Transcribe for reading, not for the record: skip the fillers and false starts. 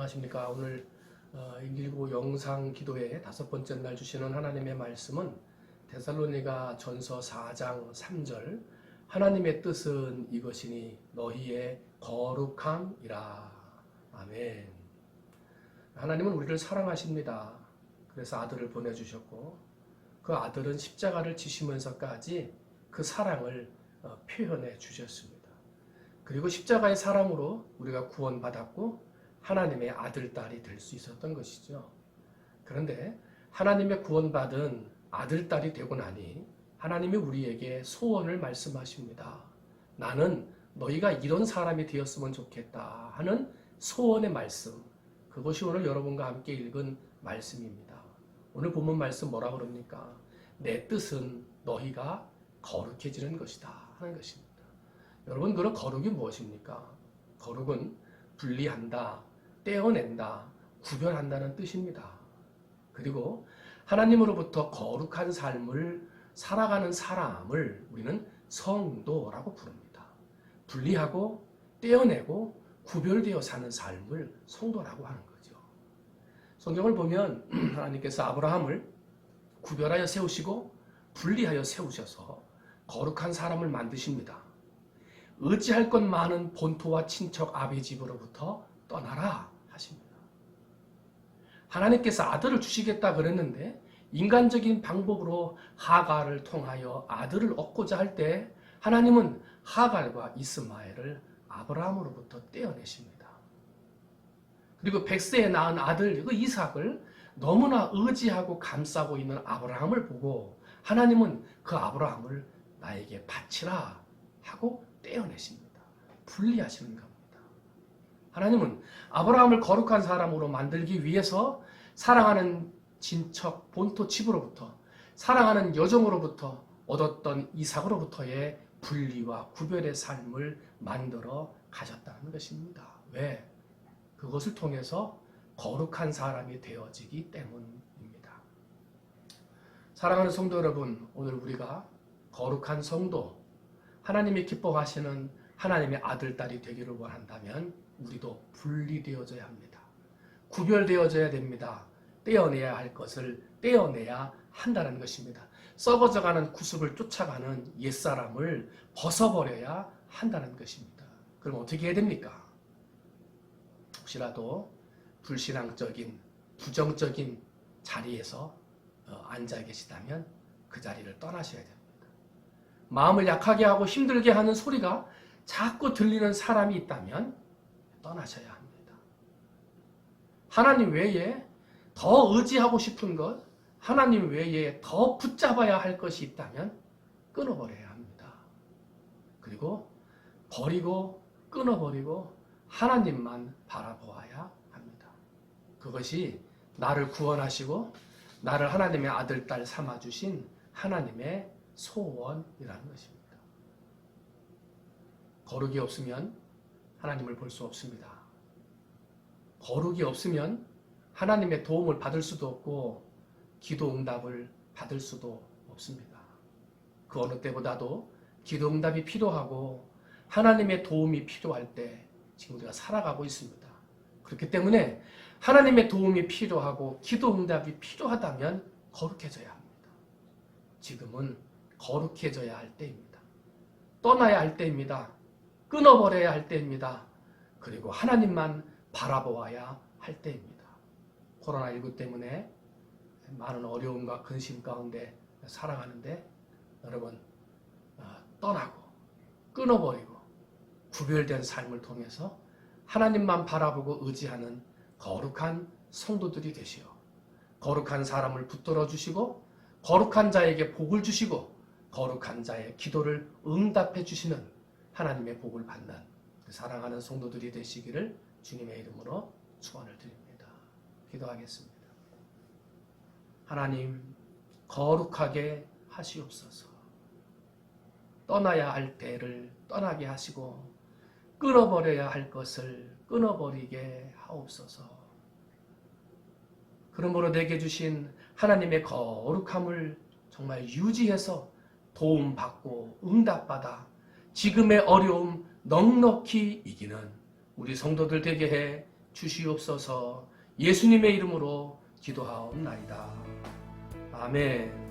안녕하십니까. 오늘 119 영상 기도회 5번째 날 주시는 하나님의 말씀은 데살로니가 전서 4장 3절 하나님의 뜻은 이것이니 너희의 거룩함이라. 아멘. 하나님은 우리를 사랑하십니다. 그래서 아들을 보내주셨고 그 아들은 십자가를 지시면서까지 그 사랑을 표현해 주셨습니다. 그리고 십자가의 사랑으로 우리가 구원받았고 하나님의 아들, 딸이 될 수 있었던 것이죠. 그런데 하나님의 구원받은 아들, 딸이 되고 나니 하나님이 우리에게 소원을 말씀하십니다. 나는 너희가 이런 사람이 되었으면 좋겠다 하는 소원의 말씀, 그것이 오늘 여러분과 함께 읽은 말씀입니다. 오늘 본문 말씀 뭐라 그럽니까? 내 뜻은 너희가 거룩해지는 것이다 하는 것입니다. 여러분, 그런 거룩이 무엇입니까? 거룩은 분리한다, 떼어낸다, 구별한다는 뜻입니다. 그리고 하나님으로부터 거룩한 삶을 살아가는 사람을 우리는 성도라고 부릅니다. 분리하고 떼어내고 구별되어 사는 삶을 성도라고 하는 거죠. 성경을 보면 하나님께서 아브라함을 구별하여 세우시고 분리하여 세우셔서 거룩한 사람을 만드십니다. 의지할 것 많은 본토와 친척 아비 집으로부터 떠나라 하십니다. 하나님께서 아들을 주시겠다 그랬는데 인간적인 방법으로 하갈을 통하여 아들을 얻고자 할 때 하나님은 하갈과 이스마엘을 아브라함으로부터 떼어내십니다. 그리고 100세에 낳은 아들 그 이삭을 너무나 의지하고 감싸고 있는 아브라함을 보고 하나님은 그 아브라함을 나에게 바치라 하고 떼어내십니다. 분리하시는 겁니다. 하나님은 아브라함을 거룩한 사람으로 만들기 위해서 사랑하는 친척 본토 집으로부터 사랑하는 여종으로부터 얻었던 이삭으로부터의 분리와 구별의 삶을 만들어 가셨다는 것입니다. 왜? 그것을 통해서 거룩한 사람이 되어지기 때문입니다. 사랑하는 성도 여러분, 오늘 우리가 거룩한 성도, 하나님이 기뻐하시는 하나님의 아들, 딸이 되기를 원한다면 우리도 분리되어져야 합니다. 구별되어져야 됩니다. 떼어내야 할 것을 떼어내야 한다는 것입니다. 썩어져가는 구습을 쫓아가는 옛사람을 벗어버려야 한다는 것입니다. 그럼 어떻게 해야 됩니까? 혹시라도 불신앙적인, 부정적인 자리에서 앉아 계시다면 그 자리를 떠나셔야 됩니다. 마음을 약하게 하고 힘들게 하는 소리가 자꾸 들리는 사람이 있다면 떠나셔야 합니다. 하나님 외에 더 의지하고 싶은 것, 하나님 외에 더 붙잡아야 할 것이 있다면 끊어버려야 합니다. 그리고 버리고 끊어버리고 하나님만 바라보아야 합니다. 그것이 나를 구원하시고 나를 하나님의 아들, 딸 삼아주신 하나님의 소원이라는 것입니다. 거룩이 없으면 하나님을 볼 수 없습니다. 거룩이 없으면 하나님의 도움을 받을 수도 없고 기도 응답을 받을 수도 없습니다. 그 어느 때보다도 기도 응답이 필요하고 하나님의 도움이 필요할 때 지금 우리가 살아가고 있습니다. 그렇기 때문에 하나님의 도움이 필요하고 기도 응답이 필요하다면 거룩해져야 합니다. 지금은 거룩해져야 할 때입니다. 떠나야 할 때입니다. 끊어버려야 할 때입니다. 그리고 하나님만 바라보아야 할 때입니다. 코로나19 때문에 많은 어려움과 근심 가운데 살아가는데 여러분, 떠나고 끊어버리고 구별된 삶을 통해서 하나님만 바라보고 의지하는 거룩한 성도들이 되시어 거룩한 사람을 붙들어 주시고 거룩한 자에게 복을 주시고 거룩한 자의 기도를 응답해 주시는 하나님의 복을 받는 사랑하는 성도들이 되시기를 주님의 이름으로 축원을 드립니다. 기도하겠습니다. 하나님, 거룩하게 하시옵소서. 떠나야 할 때를 떠나게 하시고 끊어버려야 할 것을 끊어버리게 하옵소서. 그러므로 내게 주신 하나님의 거룩함을 정말 유지해서 도움받고 응답받아 지금의 어려움 넉넉히 이기는 우리 성도들 되게 해 주시옵소서. 예수님의 이름으로 기도하옵나이다. 아멘.